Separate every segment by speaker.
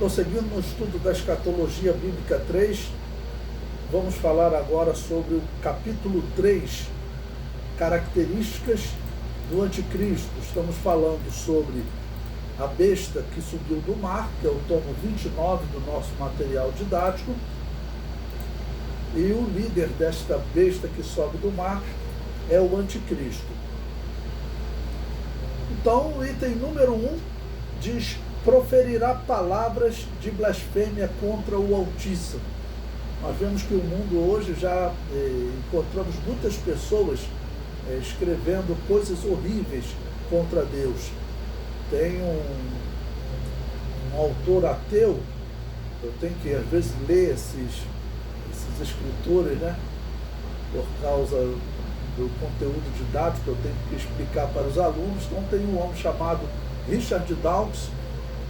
Speaker 1: Prosseguindo no estudo da escatologia bíblica 3, vamos falar agora sobre o capítulo 3, características do anticristo. Estamos falando sobre a besta que subiu do mar, que é o tomo 29 do nosso material didático, e o líder desta besta que sobe do mar é o anticristo. Então, o item número 1 diz: proferirá palavras de blasfêmia contra o Altíssimo. Nós vemos que o mundo hoje já encontramos muitas pessoas escrevendo coisas horríveis contra Deus. Tem um autor ateu, eu tenho que às vezes ler esses escritores, né? Por causa do conteúdo didático, eu tenho que explicar para os alunos. Então tem um homem chamado Richard Dawkins,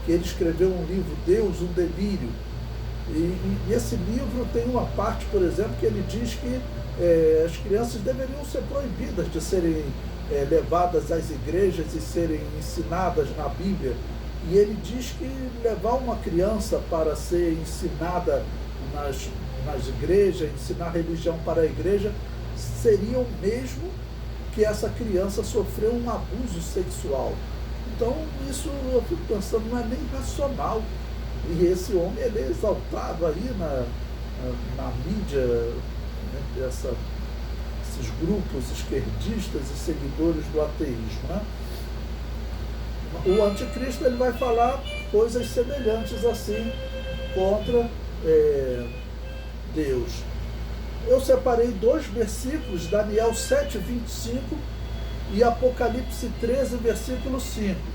Speaker 1: que ele escreveu um livro, Deus, um Delírio. E esse livro tem uma parte, por exemplo, que ele diz que as crianças deveriam ser proibidas de serem levadas às igrejas e serem ensinadas na Bíblia. E ele diz que levar uma criança para ser ensinada nas igrejas, ensinar religião para a igreja, seria o mesmo que essa criança sofreu um abuso sexual. Então, isso eu fico pensando, não é nem racional. E esse homem, ele é exaltado aí na mídia, né, esses grupos esquerdistas e seguidores do ateísmo, né? O anticristo, ele vai falar coisas semelhantes assim contra Deus. Eu separei 2 versículos, Daniel 7, 25 e Apocalipse 13, versículo 5.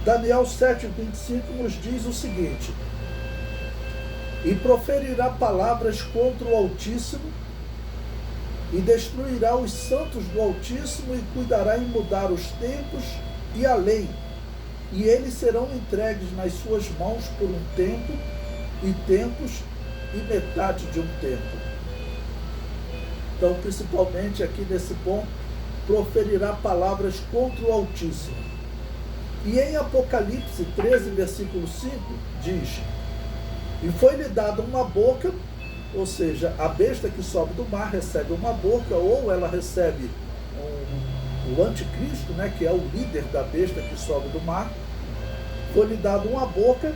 Speaker 1: Daniel 7, 25 nos diz o seguinte: e proferirá palavras contra o Altíssimo, e destruirá os santos do Altíssimo, e cuidará em mudar os tempos e a lei, e eles serão entregues nas suas mãos por um tempo, e tempos, e metade de um tempo. Então, principalmente aqui nesse ponto, proferirá palavras contra o Altíssimo. E em Apocalipse 13, versículo 5, diz: e foi-lhe dada uma boca, ou seja, a besta que sobe do mar recebe uma boca, ou ela recebe o anticristo, né, que é o líder da besta que sobe do mar. Foi-lhe dada uma boca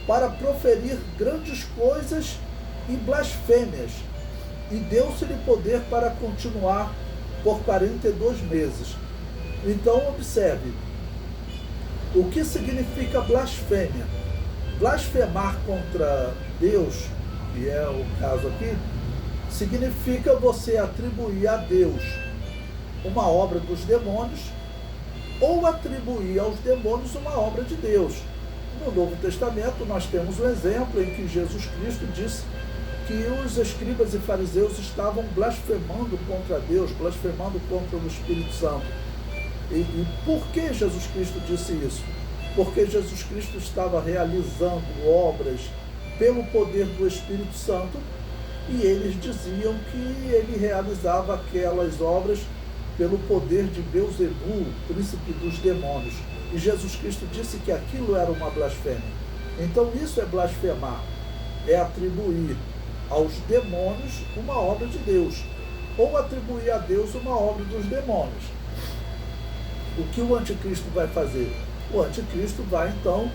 Speaker 1: para proferir grandes coisas e blasfêmias, e deu-se-lhe poder para continuar por 42 meses. Então, observe, o que significa blasfêmia? Blasfemar contra Deus, que é o caso aqui, significa você atribuir a Deus uma obra dos demônios, ou atribuir aos demônios uma obra de Deus. No Novo Testamento nós temos um exemplo em que Jesus Cristo disse que os escribas e fariseus estavam blasfemando contra Deus, blasfemando contra o Espírito Santo. E por que Jesus Cristo disse isso? Porque Jesus Cristo estava realizando obras pelo poder do Espírito Santo, e eles diziam que ele realizava aquelas obras pelo poder de Beelzebul, príncipe dos demônios. E Jesus Cristo disse que aquilo era uma blasfêmia. Então isso é blasfemar, é atribuir aos demônios uma obra de Deus, ou atribuir a Deus uma obra dos demônios. O que o anticristo vai fazer? O anticristo vai então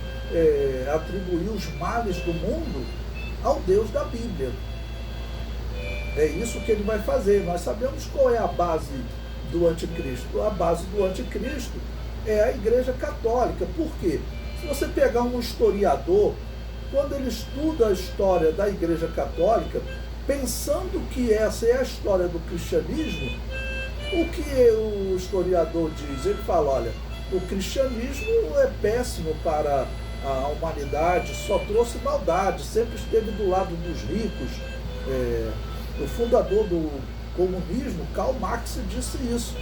Speaker 1: atribuir os males do mundo ao Deus da Bíblia. É isso que ele vai fazer. Nós sabemos qual é a base do anticristo. A base do anticristo é a Igreja Católica. Por quê? Se você pegar um historiador, quando ele estuda a história da Igreja Católica, pensando que essa é a história do cristianismo, o que o historiador diz? Ele fala, olha, o cristianismo é péssimo para a humanidade, só trouxe maldade, sempre esteve do lado dos ricos. O fundador do comunismo, Karl Marx, disse isso.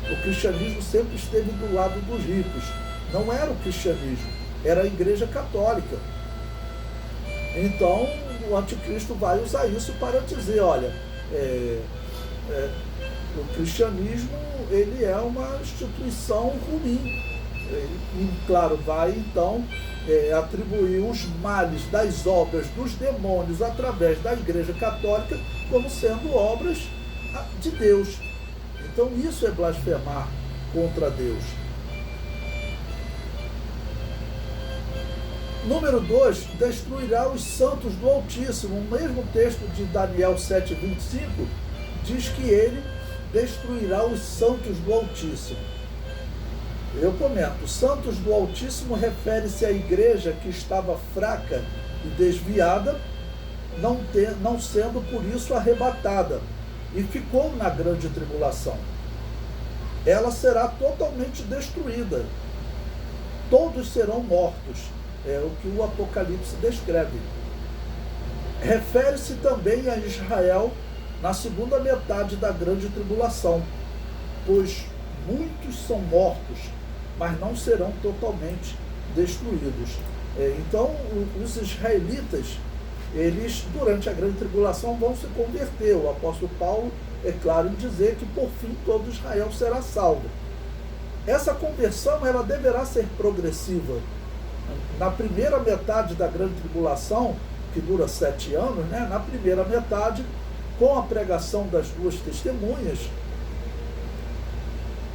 Speaker 1: O cristianismo sempre esteve do lado dos ricos. Não era o cristianismo, era a Igreja Católica. Então, o anticristo vai usar isso para dizer, olha, o cristianismo, ele é uma instituição ruim. e claro, vai então atribuir os males das obras dos demônios através da Igreja Católica como sendo obras de Deus. Então isso é blasfemar contra Deus. Número 2, destruirá os santos do Altíssimo. O mesmo texto de Daniel 7,25 diz que ele destruirá os santos do Altíssimo. Eu comento, santos do Altíssimo refere-se à igreja que estava fraca e desviada, não sendo por isso arrebatada, e ficou na grande tribulação. Ela será totalmente destruída. Todos serão mortos. É o que o Apocalipse descreve. Refere-se também a Israel na segunda metade da grande tribulação, pois muitos são mortos, mas não serão totalmente destruídos. Então, os israelitas, eles, durante a grande tribulação, vão se converter. O apóstolo Paulo é claro em dizer que, por fim, todo Israel será salvo. Essa conversão, ela deverá ser progressiva. Na primeira metade da grande tribulação, que dura 7 anos, né? Na primeira metade, com a pregação das 2 testemunhas,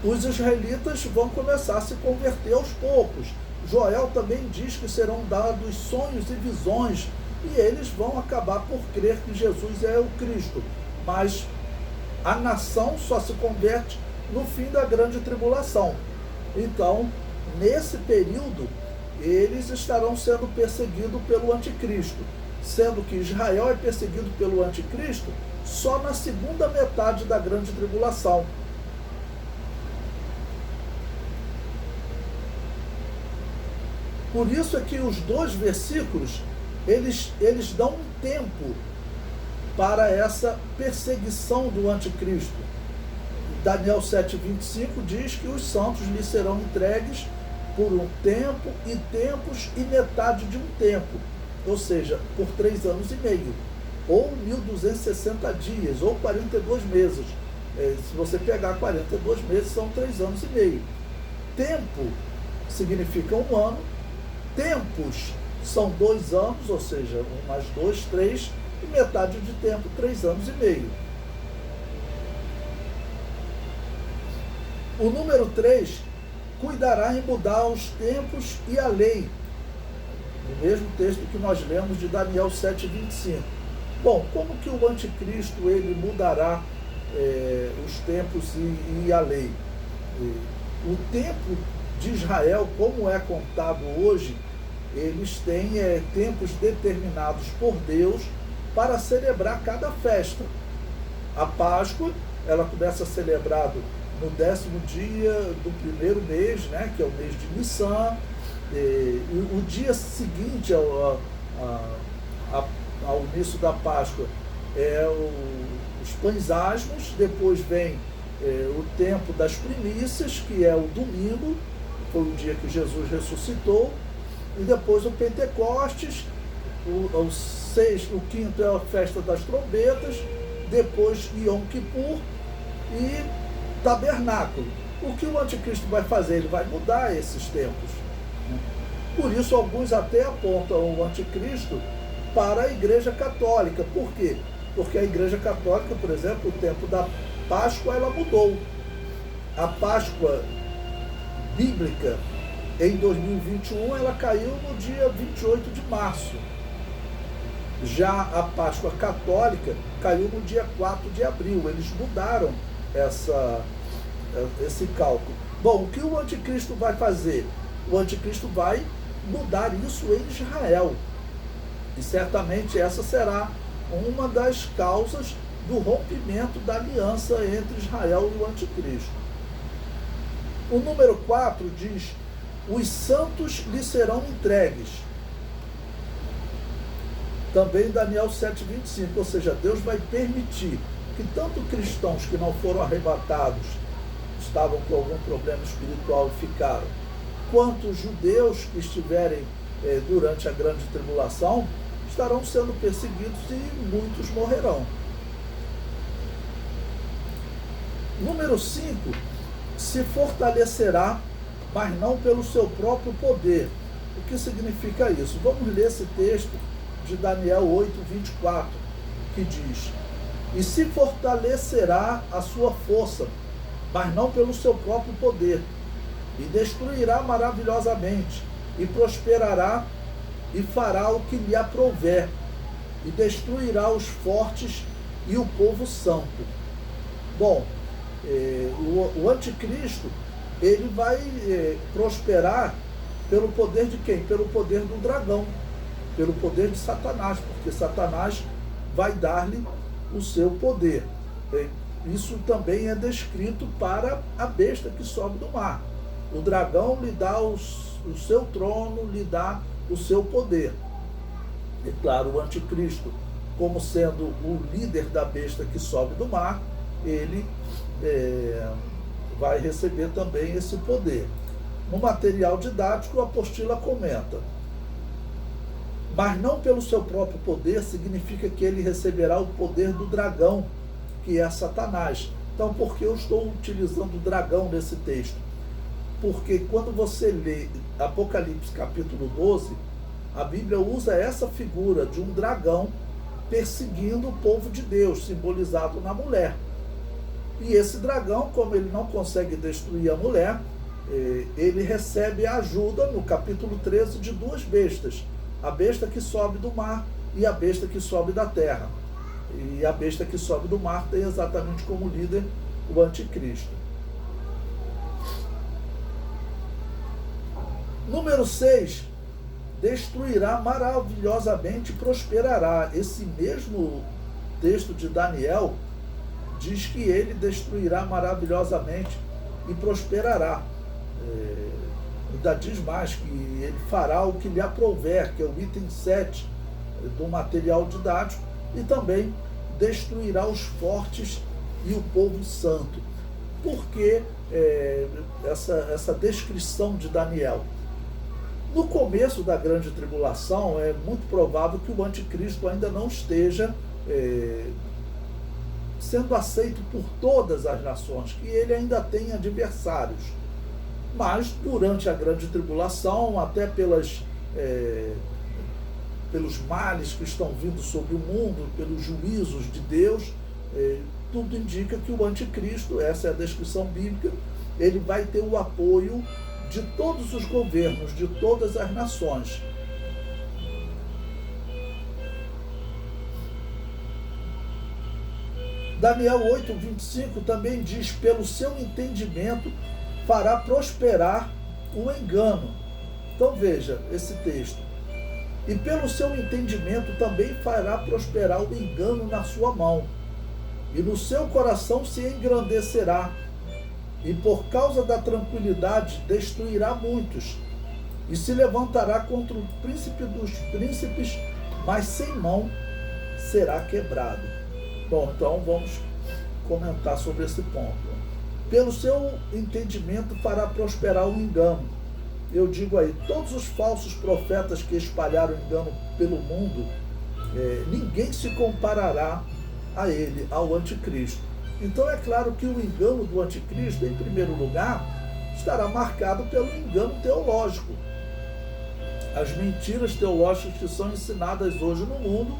Speaker 1: os israelitas vão começar a se converter aos poucos. Joel também diz que serão dados sonhos e visões, e eles vão acabar por crer que Jesus é o Cristo. Mas a nação só se converte no fim da grande tribulação. Então, nesse período, eles estarão sendo perseguidos pelo anticristo, sendo que Israel é perseguido pelo anticristo só na segunda metade da grande tribulação. Por isso é que os 2 versículos, eles dão um tempo para essa perseguição do anticristo. Daniel 7,25 diz que os santos lhe serão entregues por um tempo e tempos e metade de um tempo, ou seja, por 3 anos e meio, ou 1.260 dias, ou 42 meses. Se você pegar 42 meses, são 3 anos e meio. Tempo significa 1 ano, tempos são 2 anos, ou seja, 1 mais 2, 3, e metade de tempo, 3 anos e meio. O número 3, cuidará em mudar os tempos e a lei. O mesmo texto que nós lemos de Daniel 7,25. Bom, como que o anticristo ele mudará os tempos e a lei? O tempo de Israel, como é contado hoje, eles têm tempos determinados por Deus para celebrar cada festa. A Páscoa, ela começa a ser celebrada no 10º dia do primeiro mês, né, que é o mês de Nissan. O dia seguinte ao início da Páscoa é os pães asmos, depois vem o tempo das primícias, que é o domingo, foi o dia que Jesus ressuscitou, e depois o Pentecostes, o quinto é a festa das trombetas, depois Yom Kippur e tabernáculo. O que o anticristo vai fazer? Ele vai mudar esses tempos. Por isso, alguns até apontam o anticristo para a Igreja Católica. Por quê? Porque a Igreja Católica, por exemplo, o tempo da Páscoa, ela mudou. A Páscoa bíblica, em 2021, ela caiu no dia 28 de março. Já a Páscoa católica caiu no dia 4 de abril. Eles mudaram esse cálculo. Bom, o que o anticristo vai fazer? O anticristo vai mudar isso em Israel. E certamente essa será uma das causas do rompimento da aliança entre Israel e o anticristo. O número 4 diz: os santos lhe serão entregues. Também Daniel 7,25, ou seja, Deus vai permitir que tanto cristãos que não foram arrebatados, estavam com algum problema espiritual e ficaram, quanto judeus que estiverem durante a grande tribulação, estarão sendo perseguidos e muitos morrerão. Número 5, se fortalecerá mas não pelo seu próprio poder. O que significa isso? Vamos ler esse texto de Daniel 8:24, que diz: e se fortalecerá a sua força, mas não pelo seu próprio poder, e destruirá maravilhosamente, e prosperará, e fará o que lhe aprouver, e destruirá os fortes e o povo santo. Bom, o anticristo, ele vai prosperar pelo poder de quem? Pelo poder do dragão, pelo poder de Satanás, porque Satanás vai dar-lhe o seu poder. Isso também é descrito para a besta que sobe do mar. O dragão lhe dá o seu trono, lhe dá o seu poder. E claro, o anticristo, como sendo o líder da besta que sobe do mar, ele vai receber também esse poder. No material didático, a apostila comenta: mas não pelo seu próprio poder, significa que ele receberá o poder do dragão, que é Satanás. Então, por que eu estou utilizando o dragão nesse texto? Porque quando você lê Apocalipse capítulo 12, a Bíblia usa essa figura de um dragão perseguindo o povo de Deus, simbolizado na mulher. E esse dragão, como ele não consegue destruir a mulher, ele recebe a ajuda, no capítulo 13, de duas bestas: a besta que sobe do mar e a besta que sobe da terra. E a besta que sobe do mar tem exatamente como líder o anticristo. Número 6, destruirá maravilhosamente e prosperará. Esse mesmo texto de Daniel diz que ele destruirá maravilhosamente e prosperará. Ainda diz mais que ele fará o que lhe aprouver, que é o item 7 do material didático, e também destruirá os fortes e o povo santo. Por que essa descrição de Daniel? No começo da grande tribulação, é muito provável que o anticristo ainda não esteja sendo aceito por todas as nações, que ele ainda tem adversários. Mas durante a grande tribulação, até pelos males que estão vindo sobre o mundo, pelos juízos de Deus, tudo indica que o anticristo, essa é a descrição bíblica, ele vai ter o apoio de todos os governos, de todas as nações. Daniel 8:25 também diz: pelo seu entendimento fará prosperar o engano. Então veja esse texto: e pelo seu entendimento também fará prosperar o engano na sua mão, e no seu coração se engrandecerá, e por causa da tranquilidade destruirá muitos, e se levantará contra o príncipe dos príncipes, mas sem mão será quebrado. Bom, então vamos comentar sobre esse ponto. Pelo seu entendimento fará prosperar o engano. Eu digo aí, todos os falsos profetas que espalharam engano pelo mundo, ninguém se comparará a ele, ao anticristo. Então é claro que o engano do anticristo, em primeiro lugar, estará marcado pelo engano teológico. As mentiras teológicas que são ensinadas hoje no mundo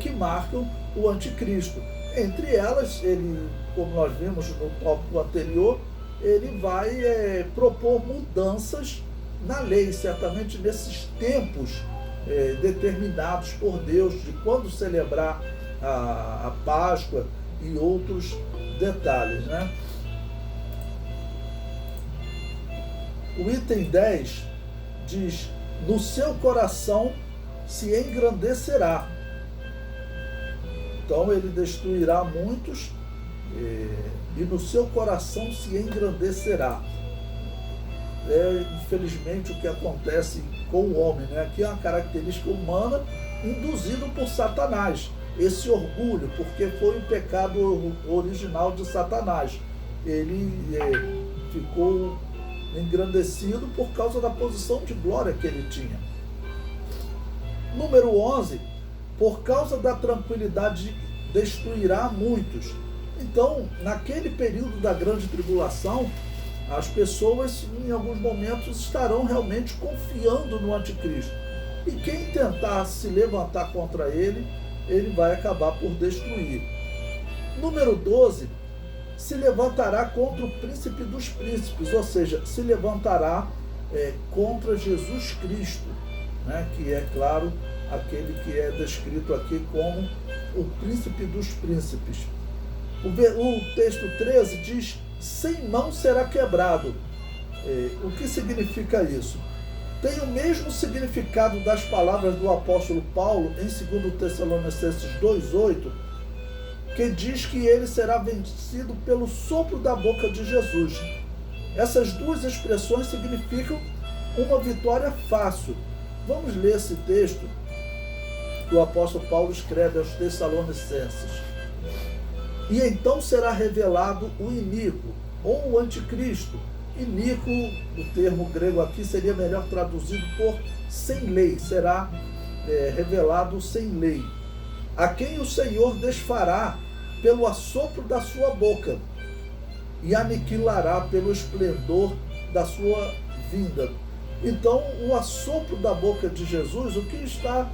Speaker 1: que marcam o anticristo. Entre elas, ele, como nós vimos no tópico anterior, ele vai propor mudanças na lei, certamente nesses tempos determinados por Deus, de quando celebrar a Páscoa e outros detalhes, né? O item 10 diz: no seu coração se engrandecerá. Então ele destruirá muitos e no seu coração se engrandecerá. Infelizmente o que acontece com o homem, né? Aqui é uma característica humana induzido por Satanás. Esse orgulho, porque foi o pecado original de Satanás. Ele ficou engrandecido por causa da posição de glória que ele tinha. Número 11, por causa da tranquilidade destruirá muitos. Então, naquele período da grande tribulação, As pessoas, em alguns momentos, estarão realmente confiando no anticristo. E quem tentar se levantar contra ele, ele vai acabar por destruir. Número 12, se levantará contra o príncipe dos príncipes, ou seja, se levantará contra Jesus Cristo, né? Que é, claro, aquele que é descrito aqui como o príncipe dos príncipes. O texto 13 diz: sem mão será quebrado. O que significa isso? Tem o mesmo significado das palavras do apóstolo Paulo em 2 Tessalonicenses 2,8, que diz que ele será vencido pelo sopro da boca de Jesus. Essas duas expressões significam uma vitória fácil. Vamos ler esse texto que o apóstolo Paulo escreve aos Tessalonicenses. E então será revelado o iníquo, ou o anticristo. Iníquo, o termo grego aqui, seria melhor traduzido por sem lei. Será revelado sem lei. A quem o Senhor desfará pelo assopro da sua boca e aniquilará pelo esplendor da sua vinda. Então, o assopro da boca de Jesus, o que está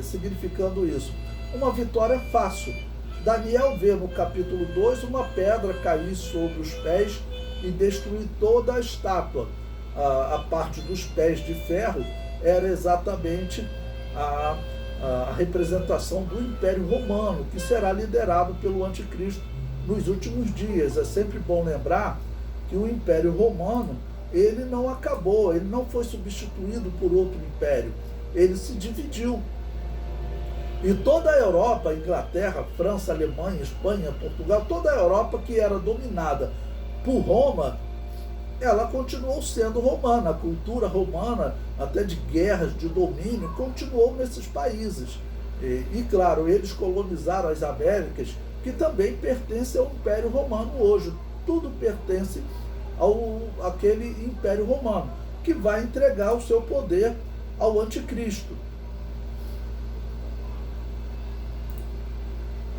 Speaker 1: significando isso? Uma vitória fácil. Daniel vê no capítulo 2 uma pedra cair sobre os pés e destruir toda a estátua. A parte dos pés de ferro era exatamente a representação do Império Romano, que será liderado pelo anticristo nos últimos dias. É sempre bom lembrar que o Império Romano, ele não acabou, ele não foi substituído por outro império, ele se dividiu. E toda a Europa, Inglaterra, França, Alemanha, Espanha, Portugal, toda a Europa que era dominada por Roma, ela continuou sendo romana. A cultura romana, até de guerras, de domínio, continuou nesses países. E claro, eles colonizaram as Américas, que também pertencem ao Império Romano hoje. Tudo pertence àquele Império Romano, que vai entregar o seu poder ao anticristo.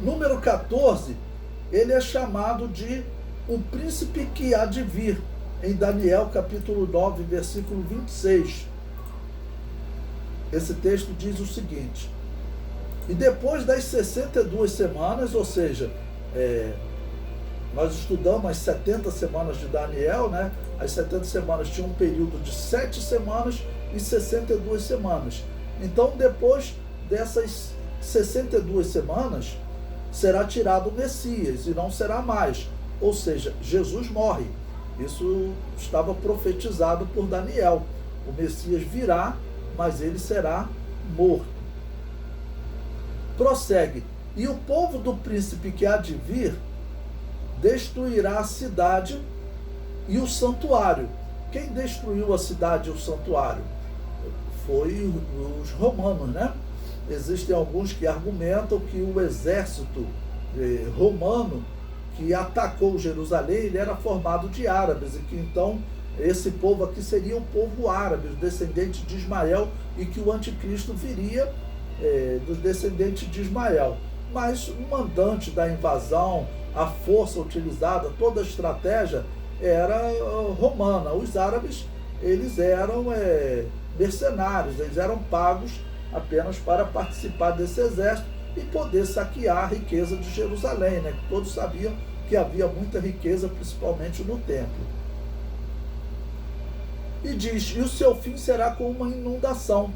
Speaker 1: Número 14, ele é chamado de o príncipe que há de vir, em Daniel capítulo 9, versículo 26. Esse texto diz o seguinte: e depois das 62 semanas, ou seja, nós estudamos as 70 semanas de Daniel, né? As 70 semanas tinham um período de 7 semanas e 62 semanas. Então, depois dessas 62 semanas, será tirado o Messias e não será mais. Ou seja, Jesus morre. Isso estava profetizado por Daniel. O Messias virá, mas ele será morto. Prossegue. E o povo do príncipe que há de vir destruirá a cidade e o santuário. Quem destruiu a cidade e o santuário? Foi os romanos, né? Existem alguns que argumentam que o exército romano que atacou Jerusalém, ele era formado de árabes, e que então esse povo aqui seria o povo árabe, os descendentes de Ismael, e que o anticristo viria dos descendentes de Ismael. Mas o mandante da invasão, a força utilizada, toda a estratégia era romana. Os árabes, eles eram mercenários, eles eram pagos apenas para participar desse exército e poder saquear a riqueza de Jerusalém, né? Todos sabiam que havia muita riqueza, principalmente no templo. E diz: e o seu fim será como uma inundação,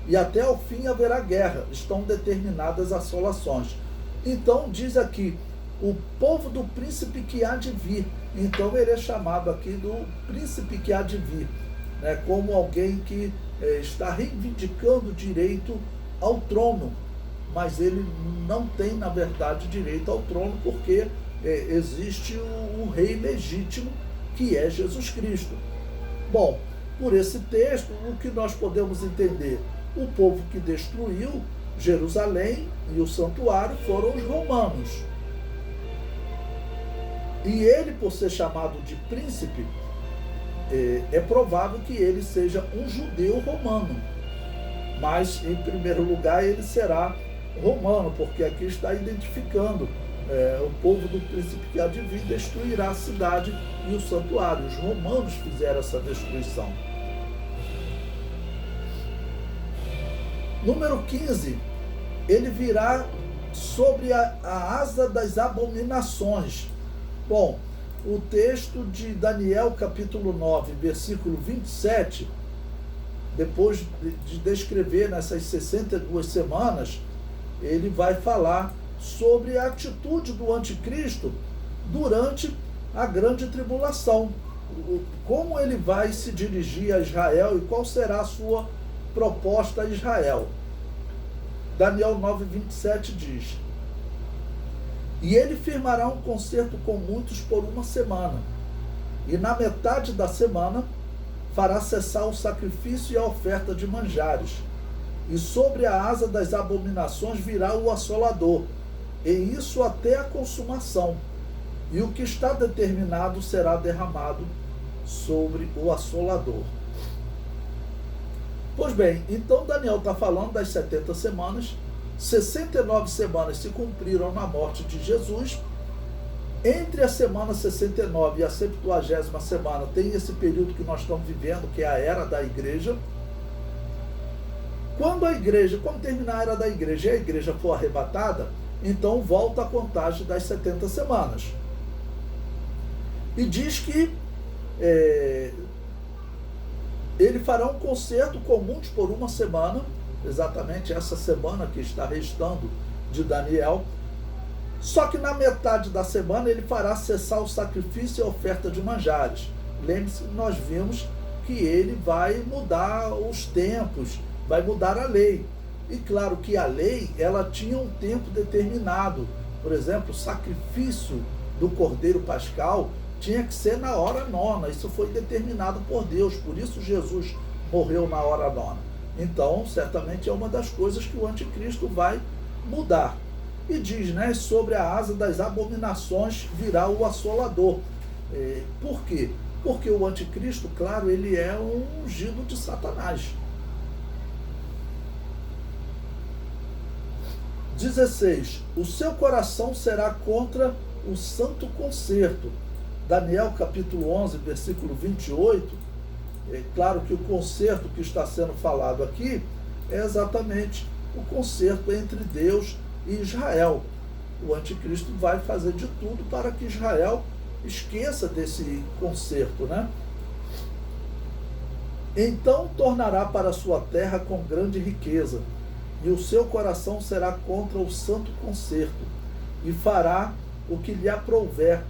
Speaker 1: e até ao fim haverá guerra, estão determinadas assolações. Então diz aqui, o povo do príncipe que há de vir. Então ele é chamado aqui do príncipe que há de vir, né? Como alguém que está reivindicando direito ao trono, mas ele não tem, na verdade, direito ao trono, porque existe o rei legítimo, que é Jesus Cristo. Bom, por esse texto, o que nós podemos entender? O povo que destruiu Jerusalém e o santuário foram os romanos. E ele, por ser chamado de príncipe, é provável que ele seja um judeu romano. Mas, em primeiro lugar, ele será romano, porque aqui está identificando o povo do príncipe que há de vir destruirá a cidade e o santuário. Os romanos fizeram essa destruição. Número 15, ele virá sobre a asa das abominações. Bom, o texto de Daniel capítulo 9, versículo 27, depois de descrever nessas 62 semanas, ele vai falar sobre a atitude do anticristo durante a grande tribulação. Como ele vai se dirigir a Israel e qual será a sua proposta a Israel. Daniel 9, 27 diz: e ele firmará um concerto com muitos por uma semana, e na metade da semana fará cessar o sacrifício e a oferta de manjares, e sobre a asa das abominações virá o assolador, e isso até a consumação, e o que está determinado será derramado sobre o assolador. Pois bem, então Daniel está falando das 70 semanas, 69 semanas se cumpriram na morte de Jesus. Entre a semana 69 e a 70ª semana tem esse período que nós estamos vivendo, que é a era da igreja. Quando terminar a era da igreja e a igreja for arrebatada, então volta a contagem das 70 semanas. E diz que ele fará um concerto com muitos por uma semana, exatamente essa semana que está restando de Daniel. Só que na metade da semana ele fará cessar o sacrifício e a oferta de manjares. Lembre-se que nós vimos que ele vai mudar os tempos, vai mudar a lei. E claro que a lei, ela tinha um tempo determinado. Por exemplo, o sacrifício do Cordeiro Pascal tinha que ser na hora nona. Isso foi determinado por Deus. Por isso Jesus morreu na hora nona. Então, certamente é uma das coisas que o anticristo vai mudar. E diz, né, sobre a asa das abominações virá o assolador. Por quê? Porque o anticristo, claro, ele é um ungido de Satanás. 16. O seu coração será contra o santo concerto. Daniel capítulo 11, versículo 28. É claro que o concerto que está sendo falado aqui é exatamente o concerto entre Deus e Israel. O anticristo vai fazer de tudo para que Israel esqueça desse concerto, né? Então tornará para sua terra com grande riqueza, e o seu coração será contra o santo concerto, e fará o que lhe aprouver,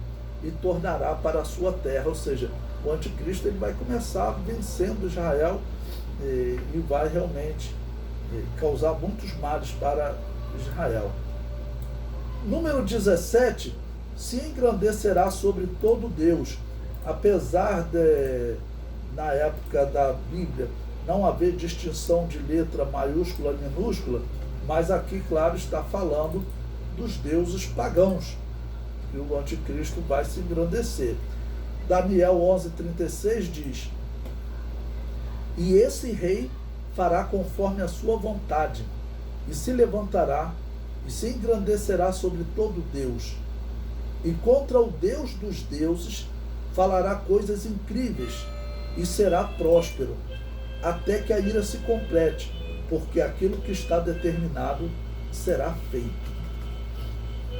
Speaker 1: e tornará para a sua terra. Ou seja, o anticristo ele vai começar vencendo Israel e vai realmente causar muitos males para Israel. Número 17, se engrandecerá sobre todo Deus, apesar de, na época da Bíblia, não haver distinção de letra maiúscula e minúscula, mas aqui, claro, está falando dos deuses pagãos, e o anticristo vai se engrandecer. Daniel 11:36 diz: e esse rei fará conforme a sua vontade, e se levantará e se engrandecerá sobre todo Deus, e contra o Deus dos deuses falará coisas incríveis, e será próspero, até que a ira se complete, porque aquilo que está determinado será feito.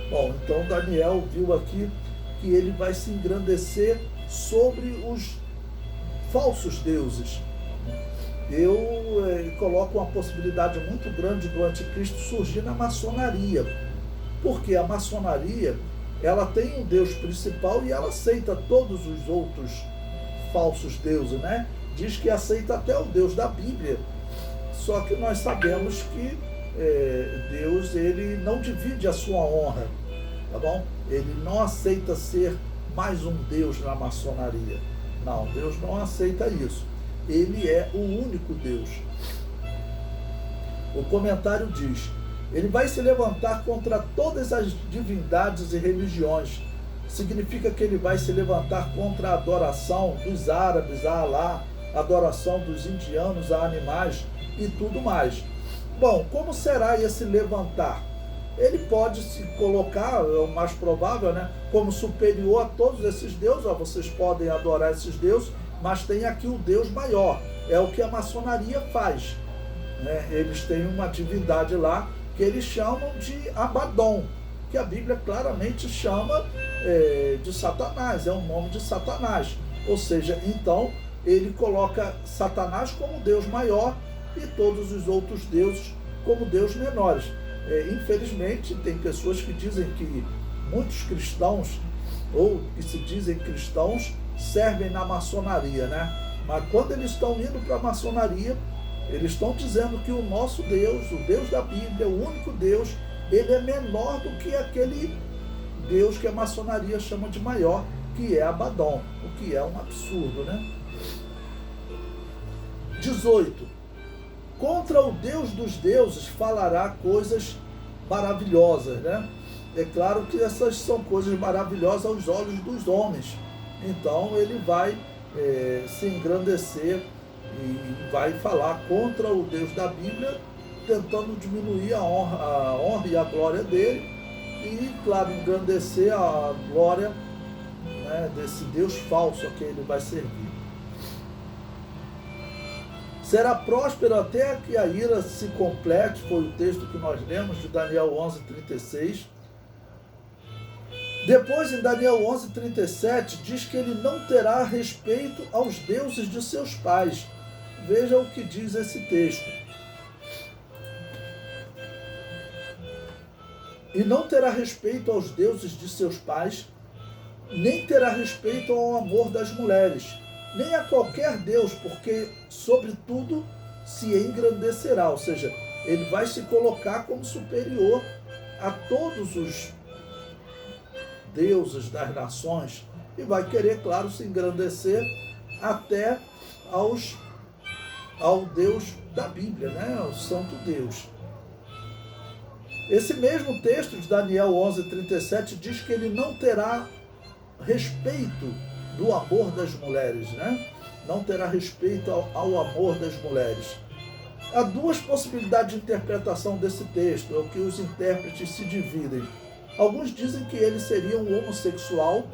Speaker 1: Bom, então Daniel viu aqui que ele vai se engrandecer sobre os falsos deuses. Eu coloco uma possibilidade muito grande do anticristo surgir na maçonaria, porque a maçonaria ela tem um Deus principal e ela aceita todos os outros falsos deuses, né? Diz que aceita até o Deus da Bíblia, só que nós sabemos que Deus ele não divide a sua honra, tá bom? Ele não aceita ser mais um Deus na maçonaria. Não, Deus não aceita isso. Ele é o único Deus. O comentário diz: ele vai se levantar contra todas as divindades e religiões. Significa que ele vai se levantar contra a adoração dos árabes a Alá, a adoração dos indianos a animais e tudo mais. Bom, como será esse levantar? ele pode se colocar, é o mais provável, né, como superior a todos esses deuses. Vocês podem adorar esses deuses, mas tem aqui o Deus maior. É o que a maçonaria faz, né? Eles têm uma divindade lá que eles chamam de Abaddon, que a Bíblia claramente chama de Satanás, é o nome de Satanás. Ou seja, então ele coloca Satanás como Deus maior e todos os outros deuses como Deus menores. Infelizmente, tem pessoas que dizem que muitos cristãos, ou que se dizem cristãos, servem na maçonaria, né? Mas quando eles estão indo para a maçonaria, eles estão dizendo que o nosso Deus, o Deus da Bíblia, o único Deus, ele é menor do que aquele Deus que a maçonaria chama de maior, que é Abaddon, o que é um absurdo, né? 18. Contra o Deus dos deuses falará coisas maravilhosas, né? É claro que essas são coisas maravilhosas aos olhos dos homens. Então ele vai se engrandecer e vai falar contra o Deus da Bíblia, tentando diminuir a honra e a glória dele e, claro, engrandecer a glória, né, desse Deus falso a quem ele vai servir. Será próspero até que a ira se complete, foi o texto que nós lemos de Daniel 11:36. Depois, em Daniel 11:37, diz que ele não terá respeito aos deuses de seus pais. Veja o que diz esse texto. E não terá respeito aos deuses de seus pais, nem terá respeito ao amor das mulheres, nem a qualquer Deus, porque, sobretudo, se engrandecerá. Ou seja, ele vai se colocar como superior a todos os deuses das nações e vai querer, claro, se engrandecer até ao Deus da Bíblia, né? Ao Santo Deus. Esse mesmo texto de Daniel 11:37 diz que ele não terá respeito do amor das mulheres, né? Não terá respeito ao amor das mulheres. Há duas possibilidades de interpretação desse texto, é o que os intérpretes se dividem. Alguns dizem que ele seria um homossexual,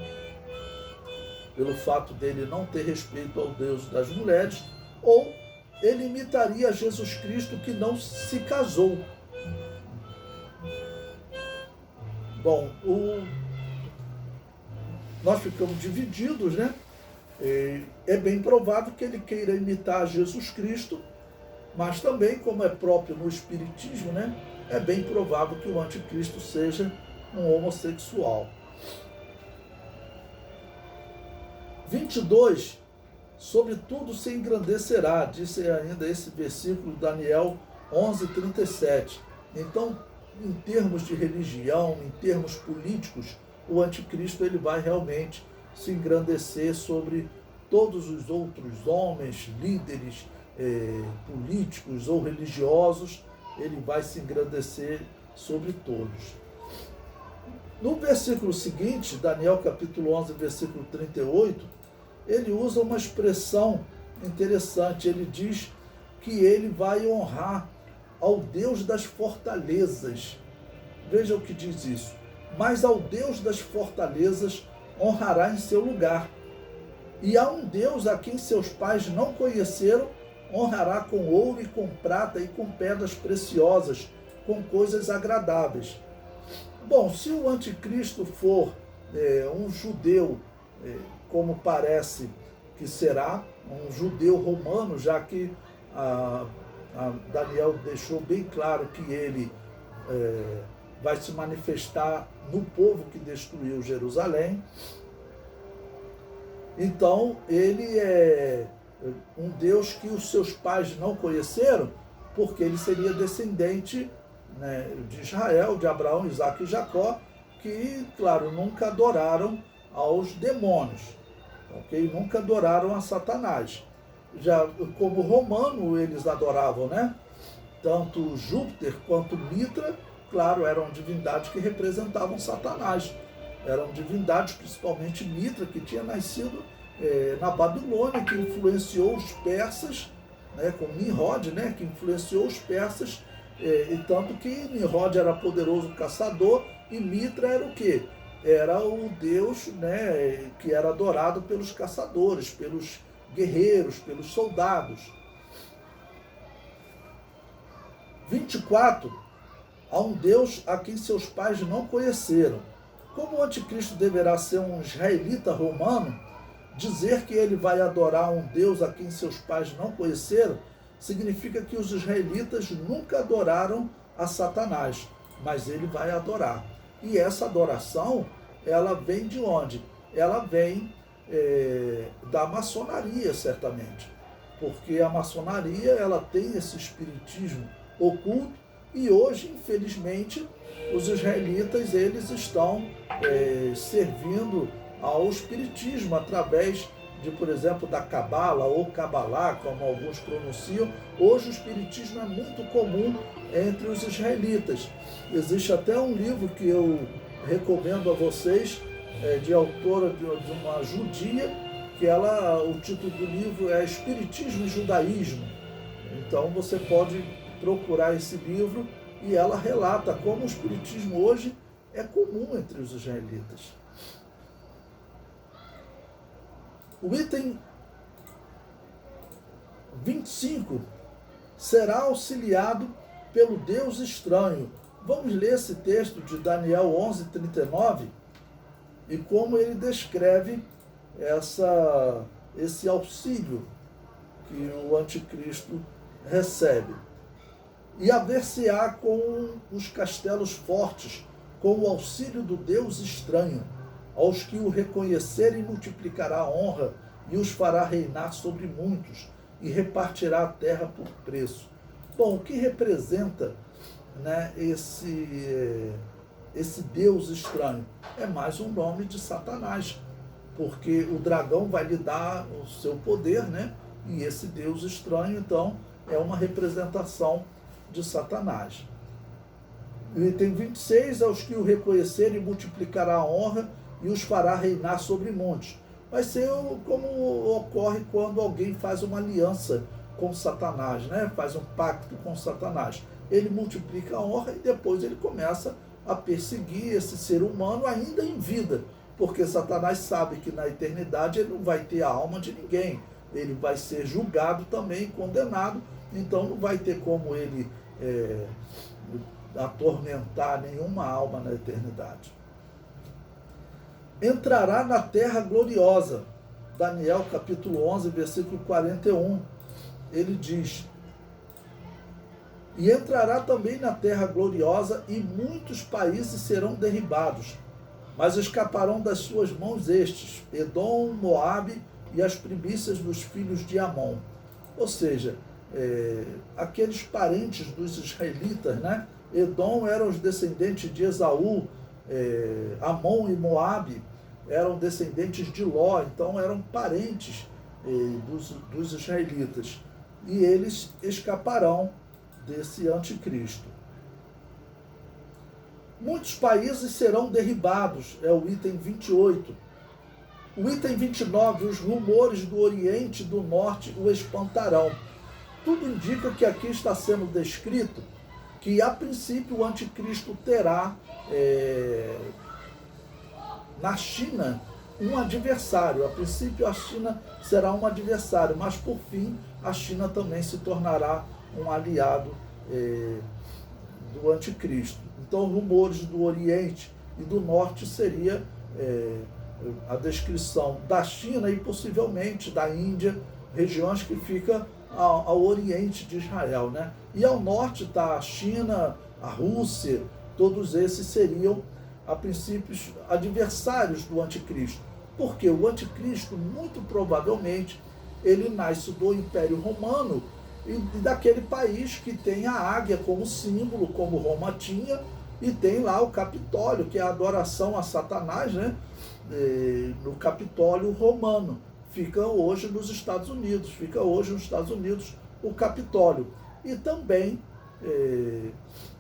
Speaker 1: pelo fato dele não ter respeito ao Deus das mulheres, ou ele imitaria Jesus Cristo, que não se casou. Bom, nós ficamos divididos, né? É bem provável que ele queira imitar Jesus Cristo, mas também, como é próprio no Espiritismo, né? É bem provável que o anticristo seja um homossexual. 22. Sobretudo se engrandecerá, disse ainda esse versículo, Daniel 11:37. Então, em termos de religião, em termos políticos, o anticristo ele vai realmente se engrandecer sobre todos os outros homens, líderes políticos ou religiosos, ele vai se engrandecer sobre todos. No versículo seguinte, Daniel capítulo 11, versículo 38, ele usa uma expressão interessante. Ele diz que ele vai honrar ao Deus das fortalezas. Veja o que diz isso. Mas ao Deus das fortalezas honrará em seu lugar. E a um Deus a quem seus pais não conheceram, honrará com ouro e com prata e com pedras preciosas, com coisas agradáveis. Bom, se o anticristo for um judeu, como parece que será, um judeu romano, já que Daniel deixou bem claro que ele vai se manifestar no povo que destruiu Jerusalém. Então, ele é um Deus que os seus pais não conheceram, porque ele seria descendente, né, de Israel, de Abraão, Isaque e Jacó, que, claro, nunca adoraram aos demônios, ok? Nunca adoraram a Satanás. Já como romano, eles adoravam, né? Tanto Júpiter quanto Mitra, claro, eram divindades que representavam Satanás. Eram divindades, principalmente Mitra, que tinha nascido na Babilônia, que influenciou os persas, né, com Nimrod, né, que influenciou os persas E tanto que Nimrod era poderoso caçador e Mitra era o quê? Era o deus, né, que era adorado pelos caçadores, pelos guerreiros, pelos soldados. 24. Há um Deus a quem seus pais não conheceram. Como o anticristo deverá ser um israelita romano, dizer que ele vai adorar um Deus a quem seus pais não conheceram significa que os israelitas nunca adoraram a Satanás, mas ele vai adorar. E essa adoração, ela vem de onde? Ela vem da maçonaria, certamente, porque a maçonaria ela tem esse espiritismo oculto e hoje, infelizmente, os israelitas eles estão servindo ao espiritismo através de, por exemplo, da Cabala ou Cabalá, como alguns pronunciam. Hoje o espiritismo é muito comum entre os israelitas. Existe até um livro que eu recomendo a vocês, de autora de uma judia, que o título do livro é Espiritismo e Judaísmo. Então você pode procurar esse livro e ela relata como o espiritismo hoje é comum entre os israelitas. O item 25 será auxiliado pelo Deus estranho. Vamos ler esse texto de Daniel 11:39 e como ele descreve esse auxílio que o anticristo recebe. E haver-se-á com os castelos fortes, com o auxílio do Deus estranho. Aos que o reconhecerem multiplicará a honra e os fará reinar sobre muitos e repartirá a terra por preço. Bom, o que representa, né, esse Deus estranho? É mais um nome de Satanás, porque o dragão vai lhe dar o seu poder, né? E esse Deus estranho, então, é uma representação de Satanás. O item 26, aos que o reconhecerem multiplicará a honra e os fará reinar sobre montes. Vai ser como ocorre quando alguém faz uma aliança com Satanás, né? Faz um pacto com Satanás. Ele multiplica a honra e depois ele começa a perseguir esse ser humano ainda em vida, porque Satanás sabe que na eternidade ele não vai ter a alma de ninguém, ele vai ser julgado também, condenado, então não vai ter como ele atormentar nenhuma alma na eternidade. Entrará na terra gloriosa. Daniel capítulo 11, versículo 41. Ele diz: e entrará também na terra gloriosa, e muitos países serão derribados, mas escaparão das suas mãos estes, Edom, Moabe e as primícias dos filhos de Amon. Ou seja, aqueles parentes dos israelitas, né? Edom eram os descendentes de Esaú, Amon e Moabe eram descendentes de Ló, então eram parentes dos israelitas. E eles escaparão desse anticristo. Muitos países serão derribados, é o item 28. O item 29, os rumores do Oriente e do Norte o espantarão. Tudo indica que aqui está sendo descrito que, a princípio, o anticristo terá na China um adversário. A princípio, a China será um adversário, mas, por fim, a China também se tornará um aliado do anticristo. Então, rumores do Oriente e do Norte seria a descrição da China e possivelmente da Índia, regiões que ficam ao oriente de Israel, né? E ao norte está a China, a Rússia, todos esses seriam, a princípio, adversários do anticristo. Porque o anticristo, muito provavelmente, ele nasce do Império Romano e daquele país que tem a águia como símbolo, como Roma tinha, e tem lá o Capitólio, que é a adoração a Satanás, né? No Capitólio romano. Fica hoje nos Estados Unidos, o Capitólio. E também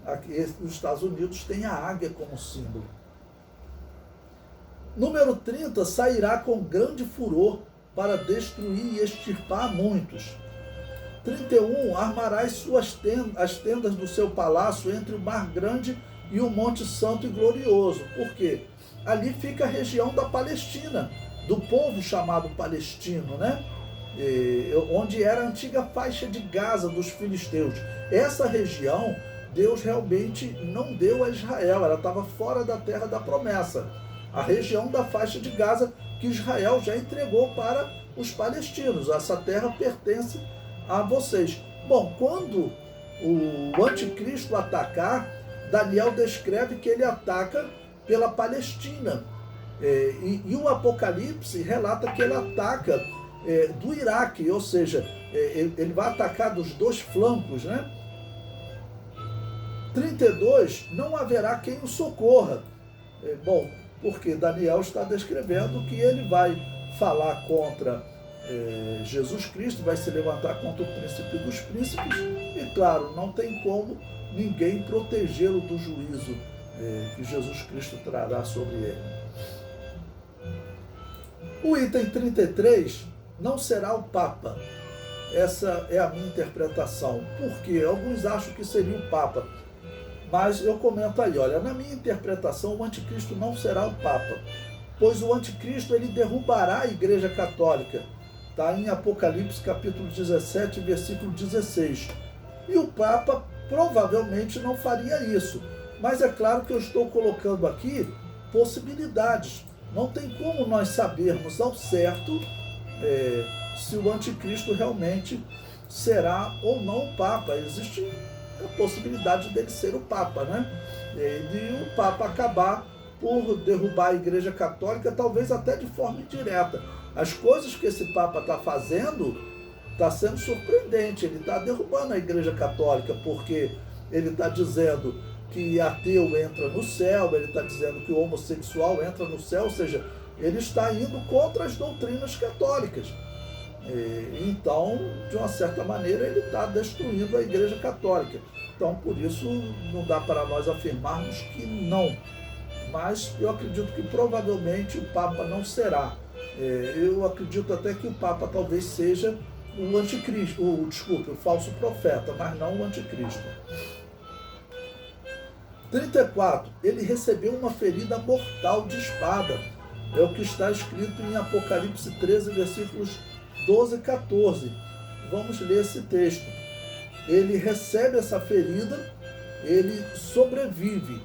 Speaker 1: aqui, os Estados Unidos tem a águia como símbolo. Número 30, sairá com grande furor para destruir e extirpar muitos. 31, armarás as tendas do seu palácio entre o mar grande e o monte santo e glorioso. Por quê? Ali fica a região da Palestina, do povo chamado palestino, né? Onde era a antiga faixa de Gaza dos filisteus. Essa região, Deus realmente não deu a Israel, ela estava fora da terra da promessa. A região da faixa de Gaza que Israel já entregou para os palestinos. Essa terra pertence a vocês. Bom, quando o anticristo atacar, Daniel descreve que ele ataca pela Palestina. E o Apocalipse relata que ele ataca do Iraque, ou seja, ele vai atacar dos dois flancos, né? 32, não haverá quem o socorra. Bom, porque Daniel está descrevendo que ele vai falar contra Jesus Cristo, vai se levantar contra o príncipe dos príncipes, e claro, não tem como ninguém protegê-lo do juízo que Jesus Cristo trará sobre ele. O item 33 não será o Papa. Essa é a minha interpretação. Por quê? Alguns acham que seria o Papa. Mas eu comento aí, olha, na minha interpretação, o anticristo não será o Papa, pois o anticristo ele derrubará a Igreja Católica. Está em Apocalipse capítulo 17, versículo 16. E o Papa provavelmente não faria isso. Mas é claro que eu estou colocando aqui possibilidades. Não tem como nós sabermos ao certo se o anticristo realmente será ou não o Papa. Existe a possibilidade dele ser o Papa, né? E o Papa acabar por derrubar a Igreja Católica, talvez até de forma indireta. As coisas que esse Papa está fazendo está sendo surpreendente. Ele está derrubando a Igreja Católica, porque ele está dizendo que ateu entra no céu, ele está dizendo que o homossexual entra no céu, ou seja, ele está indo contra as doutrinas católicas. Então, de uma certa maneira, ele está destruindo a Igreja Católica. Então, por isso, não dá para nós afirmarmos que não. Mas eu acredito que provavelmente o Papa não será. Eu acredito até que o Papa talvez seja o anticristo, o falso profeta, mas não o anticristo. 34. Ele recebeu uma ferida mortal de espada. É o que está escrito em Apocalipse 13, versículos 12 e 14. Vamos ler esse texto. Ele recebe essa ferida, ele sobrevive,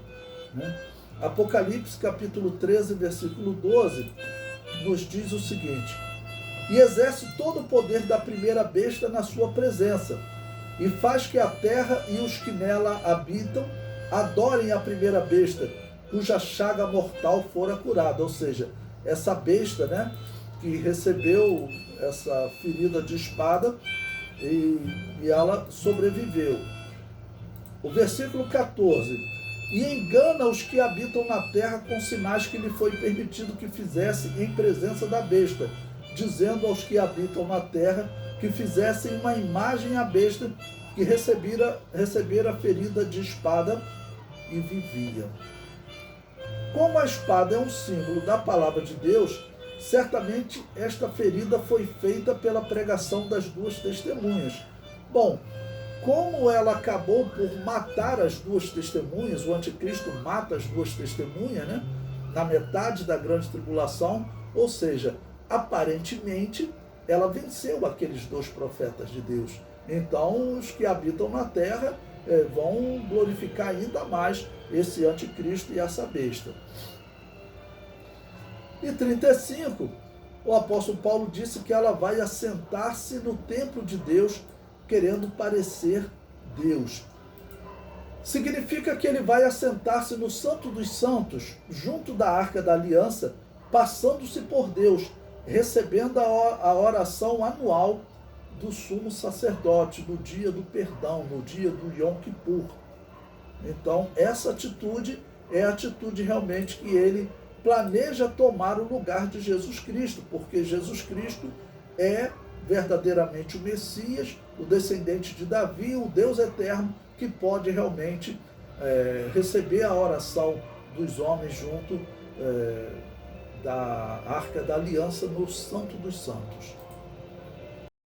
Speaker 1: né? Apocalipse capítulo 13, versículo 12, nos diz o seguinte: e exerce todo o poder da primeira besta na sua presença, e faz que a terra e os que nela habitam adorem a primeira besta, cuja chaga mortal fora curada. Ou seja, essa besta, né, que recebeu essa ferida de espada e ela sobreviveu. O versículo 14: e engana os que habitam na terra com sinais que lhe foi permitido que fizesse em presença da besta, dizendo aos que habitam na terra que fizessem uma imagem à besta que recebera ferida de espada e vivia. Como a espada é um símbolo da palavra de Deus, certamente esta ferida foi feita pela pregação das duas testemunhas. Bom, como ela acabou por matar as duas testemunhas, o anticristo mata as duas testemunhas, né, na metade da grande tribulação, ou seja, aparentemente ela venceu aqueles dois profetas de Deus. Então os que habitam na terra vão glorificar ainda mais esse anticristo e essa besta. E 35, o apóstolo Paulo disse que ela vai assentar-se no templo de Deus, querendo parecer Deus. Significa que ele vai assentar-se no Santo dos Santos, junto da Arca da Aliança, passando-se por Deus, recebendo a oração anual do sumo sacerdote, no dia do perdão, no dia do Yom Kippur. Então, essa atitude é a atitude realmente que ele planeja tomar o lugar de Jesus Cristo, porque Jesus Cristo é verdadeiramente o Messias, o descendente de Davi, o Deus eterno, que pode realmente receber a oração dos homens junto da Arca da Aliança no Santo dos Santos.